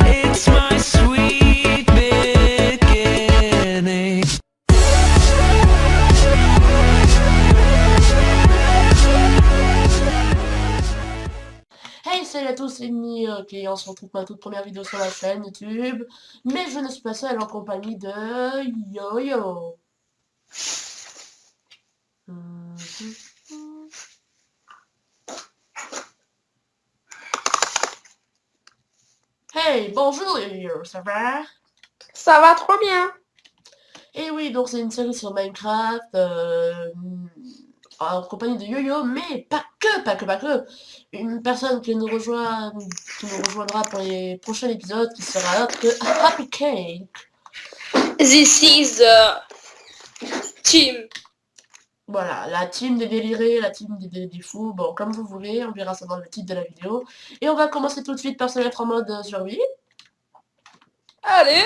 It's my sweet beginning. Hey, salut à tous, c'est Amy, ok, on se retrouve pour ma toute première vidéo sur la chaîne YouTube, mais je ne suis pas seule en compagnie de Yo-Yo. Hey, bonjour Yo-Yo, ça va? Ça va trop bien. Et oui, donc c'est une série sur Minecraft, en compagnie de Yo-Yo, mais pas que. Une personne qui nous rejoindra pour les prochains épisodes, qui sera notre Happy Cake. This is team. Voilà, la team des délirés, la team des fous, bon, comme vous voulez, on verra ça dans le titre de la vidéo. Et on va commencer tout de suite par se mettre en mode survie. Allez,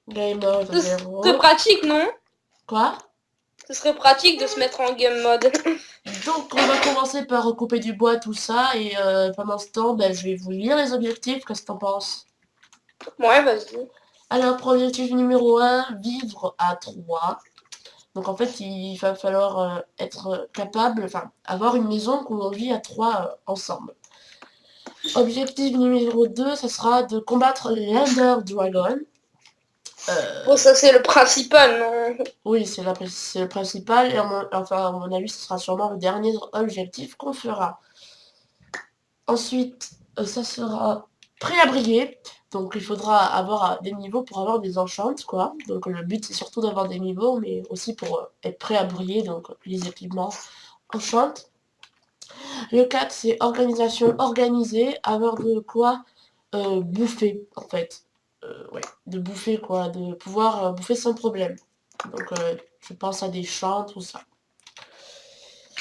Game mode ce 0. serait pratique, non? Quoi? Ce serait pratique de se mettre en game mode. Donc on va commencer par recouper du bois, tout ça, et pendant ce temps, ben, je vais vous lire les objectifs, qu'est-ce que t'en penses? Ouais, vas-y. Alors, objectif numéro 1, vivre à 3. Donc en fait, il va falloir être capable, enfin, avoir une maison où on vit à 3 ensemble. Objectif numéro 2, ça sera de combattre l'Ender Dragon. Bon, ça c'est le principal, non? Oui, c'est le principal, et enfin, à mon avis, ce sera sûrement le dernier objectif qu'on fera. Ensuite, ça sera prêt à briller. Donc il faudra avoir des niveaux pour avoir des enchants, quoi. Donc le but c'est surtout d'avoir des niveaux, mais aussi pour être prêt à briller, donc les équipements enchant. Le 4, c'est organisation organisée, avoir de quoi bouffer, en fait. Ouais, de bouffer, quoi, de pouvoir bouffer sans problème. Donc je pense à des champs, tout ça.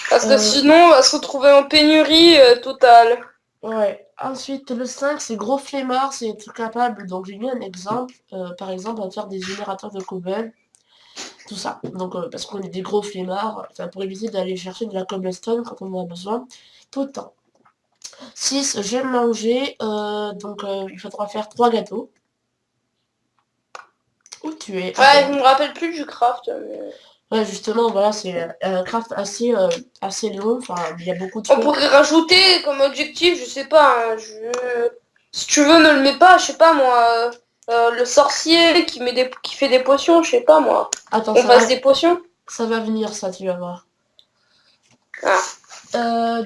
Parce que sinon, on va se retrouver en pénurie totale. Ouais. Ensuite, le 5, c'est gros flemmard, c'est être capable. Donc, j'ai mis un exemple. Par exemple, on va faire des générateurs de cobble, tout ça. Donc, parce qu'on est des gros flemmards, enfin, pour éviter d'aller chercher de la cobblestone quand on en a besoin, tout le temps. 6, j'aime manger. Donc, il faudra faire 3 gâteaux. Où tu es? Ouais, je me rappelle plus du craft. Mais... Ouais, justement, voilà, c'est un craft assez long. Enfin, il y a beaucoup de On choses. pourrait rajouter comme objectif, je sais pas, hein, si tu veux, ne le mets pas, je sais pas moi. Le sorcier qui fait des potions, je sais pas moi. Attends, On fasse des potions. ça va venir, ça, tu vas voir. Ah.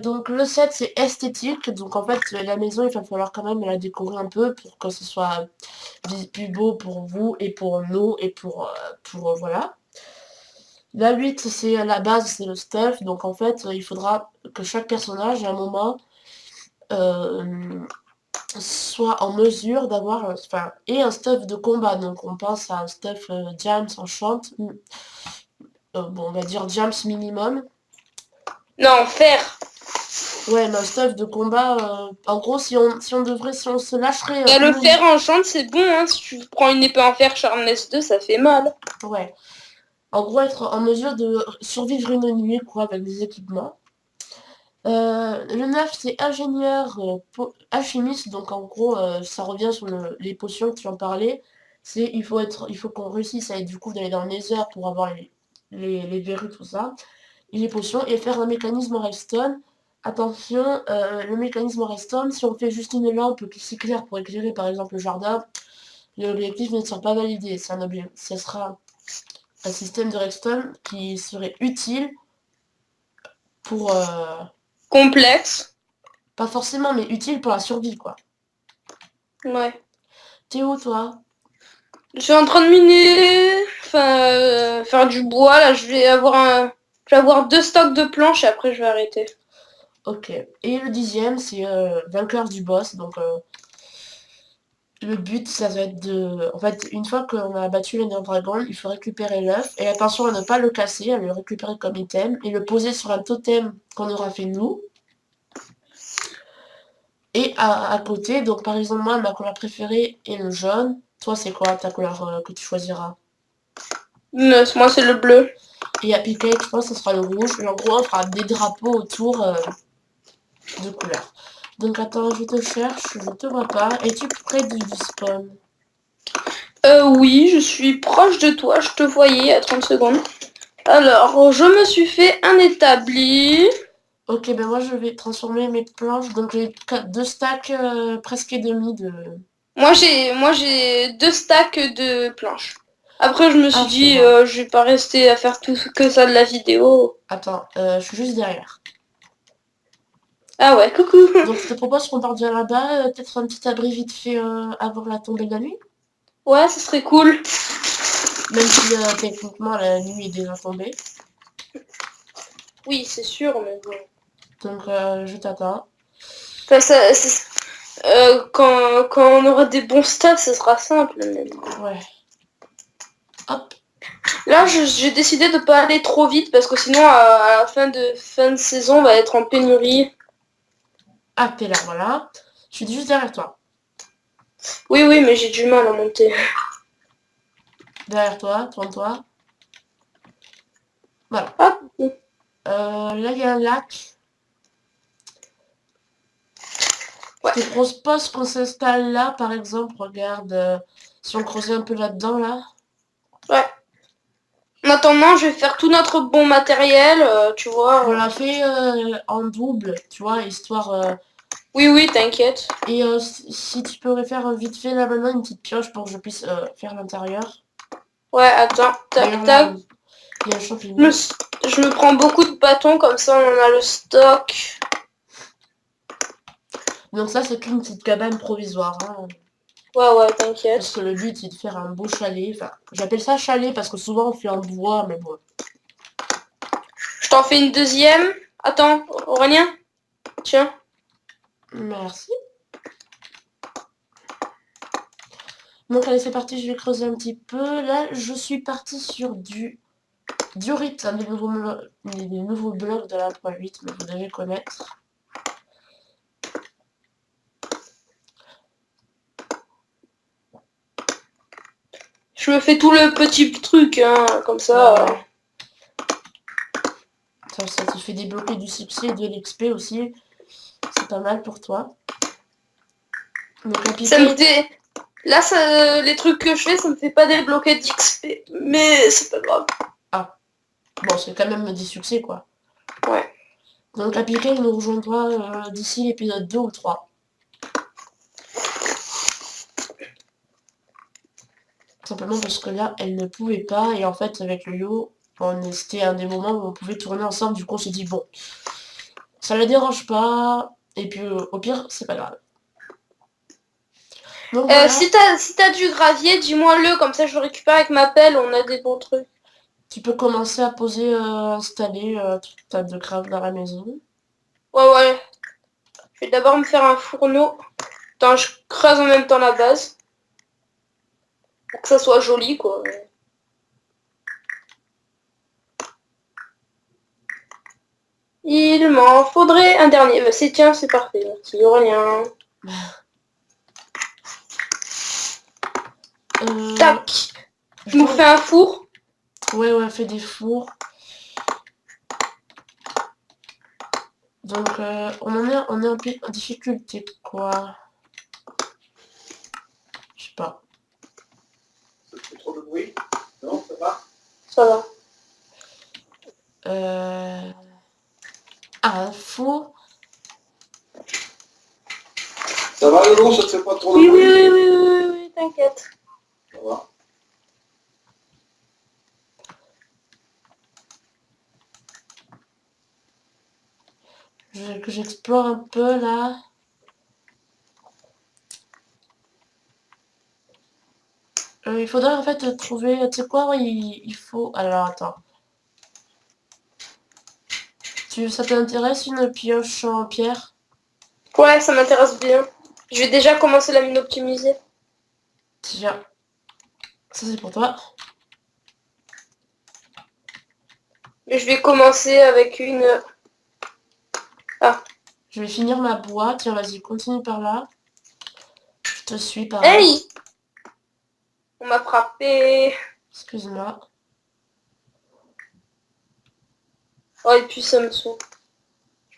Donc le 7 c'est esthétique, donc en fait la maison il va falloir quand même la décorer un peu pour que ce soit plus beau pour vous et pour nous et pour voilà. La 8 c'est la base, c'est le stuff, donc en fait il faudra que chaque personnage à un moment euh, soit en mesure d'avoir enfin et un stuff de combat, donc on pense à un stuff Jams enchant, bon on va dire Jams minimum. Non, faire. Ouais, mais un stuff de combat, en gros, si on se lâcherait Bah, le une... fer enchante, c'est bon, hein. Si tu prends une épée en fer Sharpness 2, ça fait mal. Ouais. En gros, être en mesure de survivre une nuit, quoi, avec des équipements. Le 9, c'est ingénieur alchimiste, donc en gros, ça revient sur les potions que tu en parlais. Il faut qu'on réussisse à être du coup d'aller dans le Nether pour avoir les verrues, tout ça. Et les potions, et faire un mécanisme redstone. Attention, le mécanisme redstone, si on fait juste une lampe qui s'éclaire pour éclairer par exemple le jardin, l'objectif ne sera pas validé. Ce sera un système de redstone qui serait utile pour... Complexe. pas forcément, mais utile pour la survie, quoi. Ouais. T'es où, toi? Je suis en train de miner, enfin, faire du bois. Là, je vais avoir 2 stocks de planches et après je vais arrêter. Ok. Et le 10e, c'est vainqueur du boss, donc... le but, ça va être de... En fait, une fois qu'on a battu l'Ender Dragon, il faut récupérer l'œuf. Et attention à ne pas le casser, à le récupérer comme item. Et le poser sur un totem qu'on aura fait nous. Et à côté, donc par exemple, moi, ma couleur préférée est le jaune. Toi, c'est quoi ta couleur que tu choisiras? Moi, c'est le bleu. Et à Cake, je pense que ce sera le rouge. Et en gros, on fera des drapeaux autour de couleurs. Donc attends, je te cherche, je te vois pas. Es-tu près du spawn? Oui, je suis proche de toi, je te voyais à 30 secondes. Alors, je me suis fait un établi. Ok, ben moi je vais transformer mes planches. Donc j'ai 2 stacks presque et demi de... Moi j'ai 2 stacks de planches. Après, je me Ah, suis c'est dit, bon. je vais pas rester à faire tout que ça de la vidéo. Attends, je suis juste derrière. Ah ouais, coucou. Donc je te propose qu'on parte déjà là-bas, peut-être un petit abri vite fait avant la tombée de la nuit. Ouais, ce serait cool. Même si techniquement la nuit est déjà tombée. Oui, c'est sûr, mais bon. Donc je t'attends. Enfin, quand on aura des bons stats, ce sera simple. Mais bon. Ouais. Hop. Là, j'ai décidé de pas aller trop vite parce que sinon, à la fin de saison, on va être en pénurie. Ah, t'es là, voilà. Je suis juste derrière toi. Oui, oui, mais j'ai du mal à monter. Derrière toi, tourne-toi. Voilà. Ah, Là, il y a un lac. ouais. Je te propose qu'on s'installe là, par exemple. Regarde, si on creusait un peu là-dedans, là. Ouais. En attendant, je vais faire tout notre bon matériel, tu On vois. l'a fait en double, tu vois, histoire... Oui, oui, t'inquiète. Et si tu pourrais faire vite fait là maintenant une petite pioche pour que je puisse faire l'intérieur. Ouais, attends. Tac, D'ailleurs là, tac. il y a un Je me, champignon. je me prends beaucoup de bâtons, comme ça on en a le stock. Donc ça c'est qu'une petite cabane provisoire. Hein. Ouais, ouais, Parce t'inquiète. que le but c'est de faire un beau chalet. Enfin, j'appelle ça chalet parce que souvent on fait en bois, mais bon. Je t'en fais une deuxième. Attends, Aurélien. Tiens. Merci. Donc allez c'est parti, je vais creuser un petit peu. Là je suis parti sur du diorite, un des nouveaux blocs de la 3.8, mais vous devez connaître. Je me fais tout le petit truc, hein, comme ça. Ouais, ouais. Ça te fait débloquer du succès et de l'XP aussi. C'est pas mal pour toi. Donc à Ça me piquer. fait... Là, les trucs que je fais, ça me fait pas débloquer d'XP. Mais c'est pas grave. Ah, bon, c'est quand même des succès quoi. Ouais. Donc Abigail nous rejoindra d'ici l'épisode 2 ou 3. Simplement parce que là, elle ne pouvait pas. Et en fait, avec le yo, c'était un des moments où on pouvait tourner ensemble. Du coup, on s'est dit, bon, ça la dérange pas. Et puis, au pire, c'est pas grave. Donc voilà, Si t'as du gravier, dis-moi-le, comme ça je le récupère avec ma pelle, on a des bons trucs. tu peux commencer à poser, installer tout tas de craft dans la maison. Ouais, ouais. Je vais d'abord me faire un fourneau. Attends, je creuse en même temps la base. Pour que ça soit joli, quoi. Il m'en faudrait un dernier. Bah, tiens, c'est parfait. Merci, Aurélien. Tac. Je nous fais un four. Ouais, ouais, fait des fours. Donc, on est en difficulté, quoi. Je sais pas. Trop de bruit? Non, ça va? Ça va. Ah, un four. Ça va, Lolo? Ça te fait pas trop de Oui, bruit? oui, oui, oui, oui, oui, t'inquiète. Ça va. Que j'explore un peu, là. Il faudrait, en fait, trouver... Tu sais quoi, ouais, il faut... Alors, attends. Ça t'intéresse, une pioche en pierre? Ouais, ça m'intéresse bien. Je vais déjà commencer la mine optimisée. Tiens. Ça, c'est pour toi. Mais je vais commencer avec une... Ah. Je vais finir ma boîte. Tiens, vas-y, continue par là. Je te suis, pareil. Hey! On m'a frappé. Excuse-moi. Oh, et puis ça me saoule.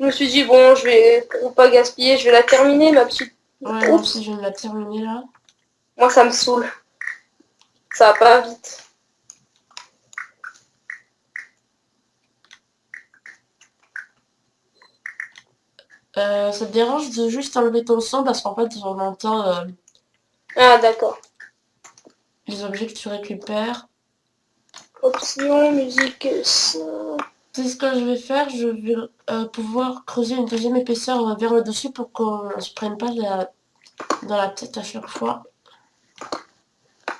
Je me suis dit, bon, je vais, pour pas gaspiller, je vais la terminer, ma petite. Ouais, moi aussi, je viens de la terminer là. Moi, ça me saoule. Ça va pas vite. Ça te dérange de juste enlever ton son parce qu'en fait, on entend Ah, d'accord. les objets que tu récupères. Option, musique, ça. C'est ce que je vais faire. Je vais pouvoir creuser une deuxième épaisseur vers le dessus pour qu'on ne se prenne pas dans la tête à chaque fois.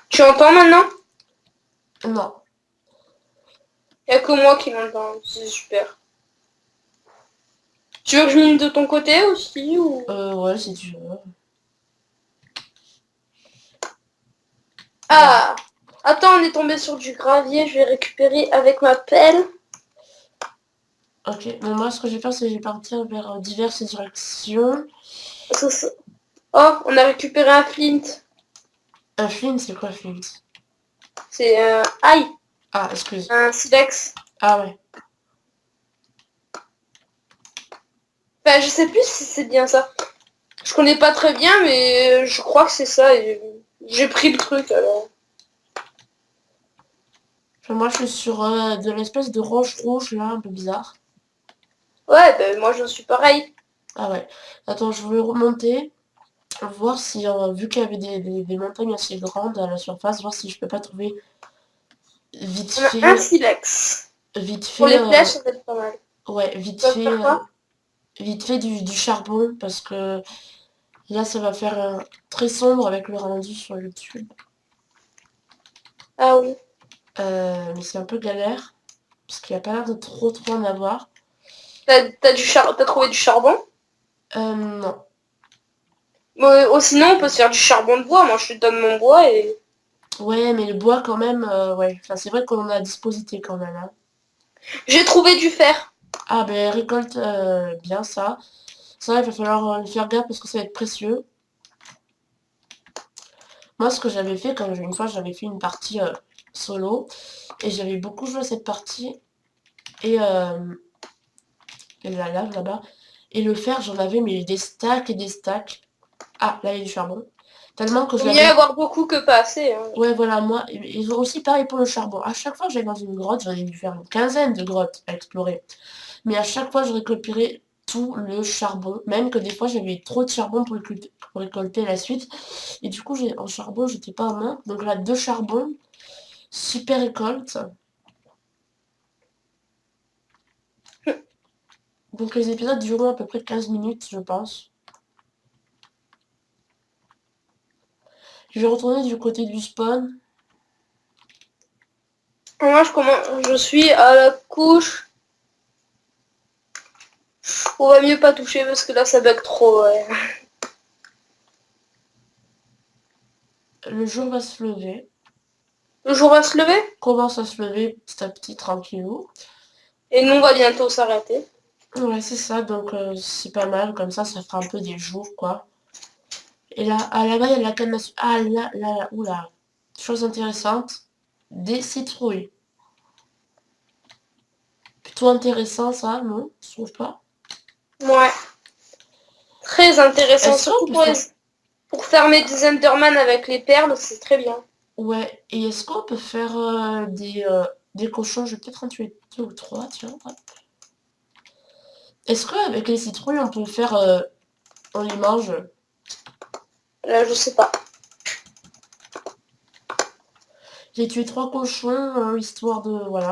Tu entends maintenant? Non. Y a que moi qui l'entends. C'est super. Tu veux que je mine de ton côté aussi ou... Ouais, si tu veux. Ah! Attends, on est tombé sur du gravier. Je vais récupérer avec ma pelle. Ok. Donc moi, ce que je vais faire, c'est que je vais partir vers diverses directions. Oh, on a récupéré un flint. Un flint, c'est quoi flint? C'est un... Aïe! Ah, excuse. Un silex. Ah ouais. Enfin, je sais plus si c'est bien ça. Je connais pas très bien, mais je crois que c'est ça. Et j'ai pris le truc alors. Enfin, moi, je suis sur de l'espèce de roche rouge là, un peu bizarre. Ouais, ben moi je suis pareil. Ah ouais. Attends, je vais remonter. Voir si, vu qu'il y avait des montagnes assez grandes à la surface, voir si je peux pas trouver vite On a un fait, silex. vite Pour fait, les flèches, ça va être pas mal. ouais, Tu vas faire quoi? vite fait du charbon, parce que là, ça va faire très sombre avec le rendu sur YouTube. Ah oui. Mais c'est un peu galère, parce qu'il n'y a pas l'air de trop en avoir. T'as trouvé du charbon? Non. Sinon, on peut se faire du charbon de bois. Moi, je te donne mon bois et... Ouais, mais le bois quand même, ouais. Enfin, c'est vrai qu'on en a à disposition quand même, hein. J'ai trouvé du fer. Ah, ben récolte bien ça. Ça, il va falloir faire gaffe parce que ça va être précieux. Moi, ce que j'avais fait, quand une fois, j'avais fait une partie solo, et j'avais beaucoup joué à cette partie, et, euh, et la lave là-bas, et le fer, j'en avais mais des stacks et des stacks. Ah, là, il y a du charbon. Tellement que je Il vaut mieux l'avais... avoir beaucoup que pas assez. Hein. Ouais, voilà, moi, et aussi pareil pour le charbon. À chaque fois que j'allais dans une grotte, j'en ai dû faire une quinzaine de grottes à explorer. Mais à chaque fois, je récupérais tout le charbon, même que des fois, j'avais trop de charbon pour récolter la suite. Et du coup, en charbon, j'étais pas en main. Donc là, deux charbons. Super récolte. Donc les épisodes dureront à peu près 15 minutes, je pense. Je vais retourner du côté du spawn. Moi, je suis à la couche. On va mieux pas toucher parce que là, ça bug trop. Ouais. Le jour va se lever. Le jour va se lever Commence à se lever petit à petit, tranquillou. et nous, on va bientôt s'arrêter. Ouais, c'est ça, donc c'est pas mal. Comme ça fera un peu des jours, quoi. Et là, là-bas, il y a la canne à sucre. Ah, là, oula. Chose intéressante. Des citrouilles. Plutôt intéressant, ça, non? Tu trouves pas? Ouais. Très intéressant. Est-ce qu'on Surtout peut pour, faire... pour fermer des Enderman avec les perles, c'est très bien. Ouais, et est-ce qu'on peut faire des cochons? Je vais peut-être en tuer 2 ou 3, tiens. Hop. Est-ce qu'avec les citrouilles, on peut faire... on les mange? Là, je sais pas. J'ai tué 3 cochons, histoire de... Voilà.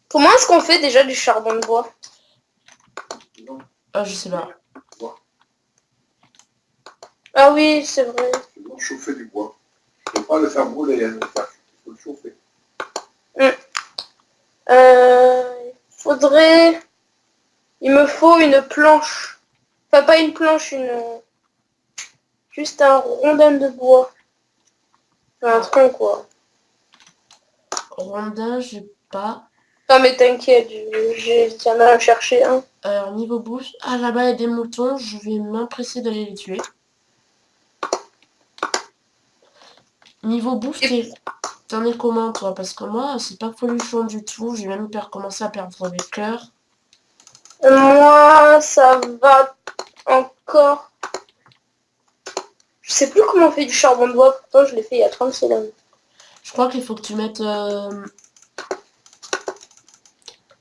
Comment est-ce qu'on fait déjà du charbon de bois? Ah, je sais pas. Ah oui, c'est vrai. C'est pour chauffer du bois. Il ne faut pas le faire brûler, hein, il faut le chauffer. Faudrait... Il me faut une planche. Enfin, pas une planche, juste un rondin de bois. Enfin, un tronc, quoi. Rondin, j'ai pas. Ah, mais t'inquiète, j'en ai à chercher un. Alors, niveau bouffe... Ah, là-bas, il y a des moutons. Je vais m'empresser d'aller les tuer. Niveau bouffe, t'en es comment, toi? Parce que moi, c'est pas folichon du tout. J'ai même commencé à perdre mes cœurs. Moi, ça va encore. Je sais plus comment on fait du charbon de bois, pourtant je l'ai fait il y a 30 secondes. Je crois qu'il faut que tu mettes...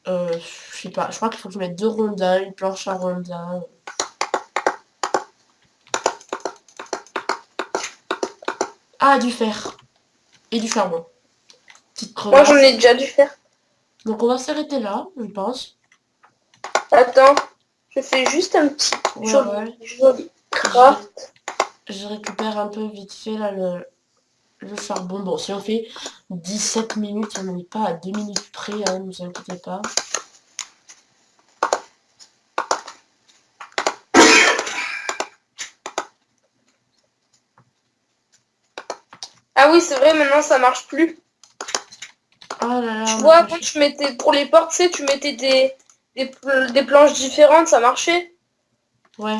je sais pas, je crois qu'il faut que je mette 2 rondins, une planche à rondins. Ah, du fer. Et du charbon. Petite Moi, j'en crevasse. ai déjà dû faire. Donc on va s'arrêter là, je pense. Attends, je fais juste un petit Ouais, joli, ouais. joli craft. Je récupère un peu vite fait là le charbon. Bon, si on fait 17 minutes, on n'est pas à 2 minutes près, hein, ne vous inquiétez pas. Ah oui, c'est vrai, maintenant ça marche plus. Ah là là, Tu on a vois, pas quand tu mettais pour les portes, tu sais, tu mettais des planches différentes, ça marchait. Ouais.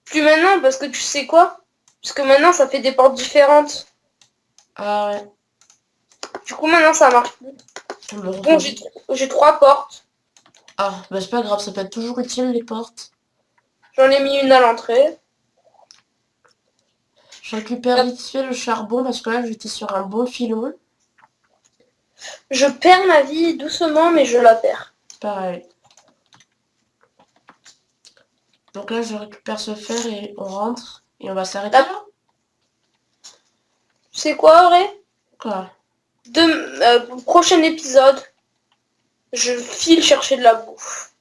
Plus maintenant, parce que tu sais quoi? Parce que maintenant, ça fait des portes différentes. Ah ouais. Du coup, maintenant, ça marche plus. Je me Bon, refais. j'ai 3 portes. Ah, bah c'est pas grave, ça peut être toujours utile les portes. J'en ai mis une à l'entrée. Je récupère vite fait le charbon parce que là j'étais sur un bon filon. Je perds ma vie doucement, mais je la perds. Pareil. Donc là je récupère ce fer et on rentre. Et on va s'arrêter Ah. là. Tu sais quoi, Auré? Quoi? Prochain épisode, je file chercher de la bouffe.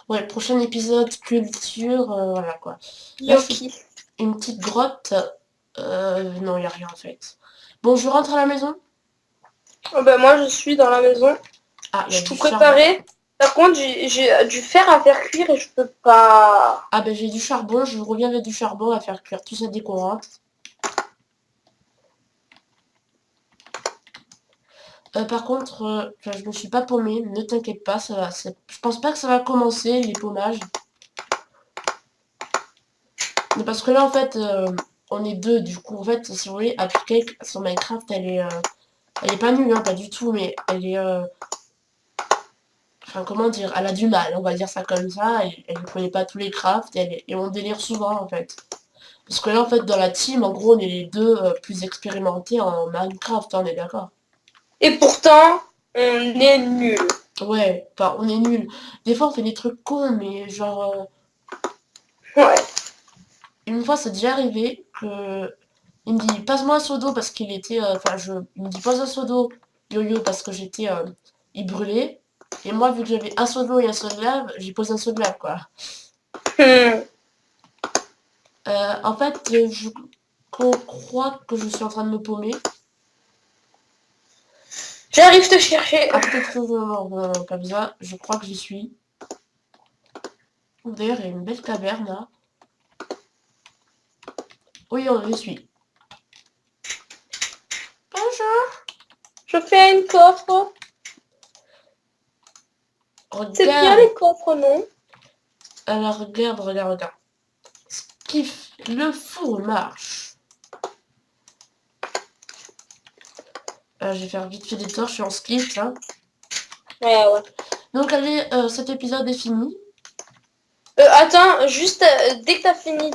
Ouais, le prochain épisode culture, voilà quoi. Là je fais Gnocchi. une petite grotte. Non, il n'y a rien en fait. Bon, je rentre à la maison. Oh, ben, moi, je suis dans la maison. Ah, il y a J'ai du tout charbon. préparé. Par contre, j'ai du fer à faire cuire et je peux pas. Ah ben j'ai du charbon, je reviens avec du charbon à faire cuire tout ça dès qu'on rentre. Par contre, je me suis pas paumée, ne t'inquiète pas, ça va. Je pense pas que ça va commencer les paumages. Mais parce que là en fait, on est deux, du coup en fait, si vous voulez, appliquer sur Minecraft, elle est pas nulle, hein, pas du tout, mais elle est, enfin comment dire, elle a du mal, on va dire ça comme ça. Elle ne connaît pas tous les crafts et on délire souvent en fait. Parce que là en fait, dans la team, en gros, on est les deux plus expérimentés en Minecraft, hein, on est d'accord. Et pourtant, on est nul. Ouais, enfin, on est nuls. Des fois, on fait des trucs cons, mais genre, Ouais. une fois, c'est déjà arrivé que il me dit passe-moi un seau d'eau parce qu'il était, il me dit pose un seau d'eau, yo-yo, parce que j'étais, il brûlait. Et moi, vu que j'avais un seau d'eau et un seau de lave, j'ai posé un seau de lave, quoi. Hmm. En fait, je crois que je suis en train de me paumer. J'arrive te chercher. Ah, peut-être que comme ça, je crois que j'y suis. D'ailleurs, il y a une belle caverne, là. Oui, on y suis. Bonjour. Je fais un coffre. C'est bien Regarde. les coffres, non? Alors, regarde. Skiff, le four marche. Je vais faire vite fait des torches, je suis en skiff, hein. Ouais, ouais. Donc, allez, cet épisode est fini. Attends, juste dès que t'as fini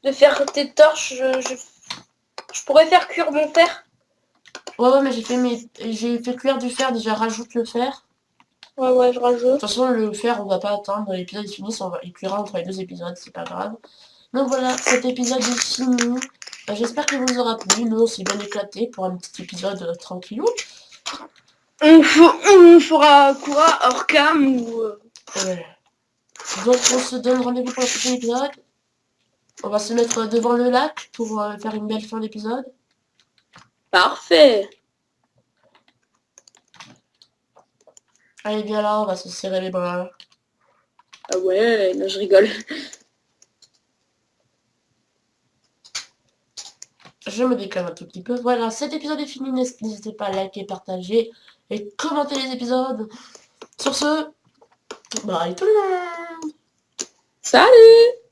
de faire tes torches, je pourrais faire cuire mon fer. Ouais, mais j'ai fait cuire du fer, déjà rajoute le fer. Ouais, ouais, je De rajoute. toute façon, le fer, on va pas attendre, l'épisode est fini, il cuira entre les deux épisodes, c'est pas grave. Donc voilà, cet épisode est fini. J'espère qu'il vous aura plu. Nous, on s'est bien éclaté pour un petit épisode tranquillou. On fera quoi hors cam ou... Ouais. Donc on se donne rendez-vous pour le prochain épisode. On va se mettre devant le lac pour faire une belle fin d'épisode. Parfait. Allez, viens là, on va se serrer les bras. Ah ouais, là je rigole. Je me décale un tout petit peu. Voilà, cet épisode est fini. N'hésitez pas à liker, partager et commenter les épisodes. Sur ce, bye tout le monde. Salut!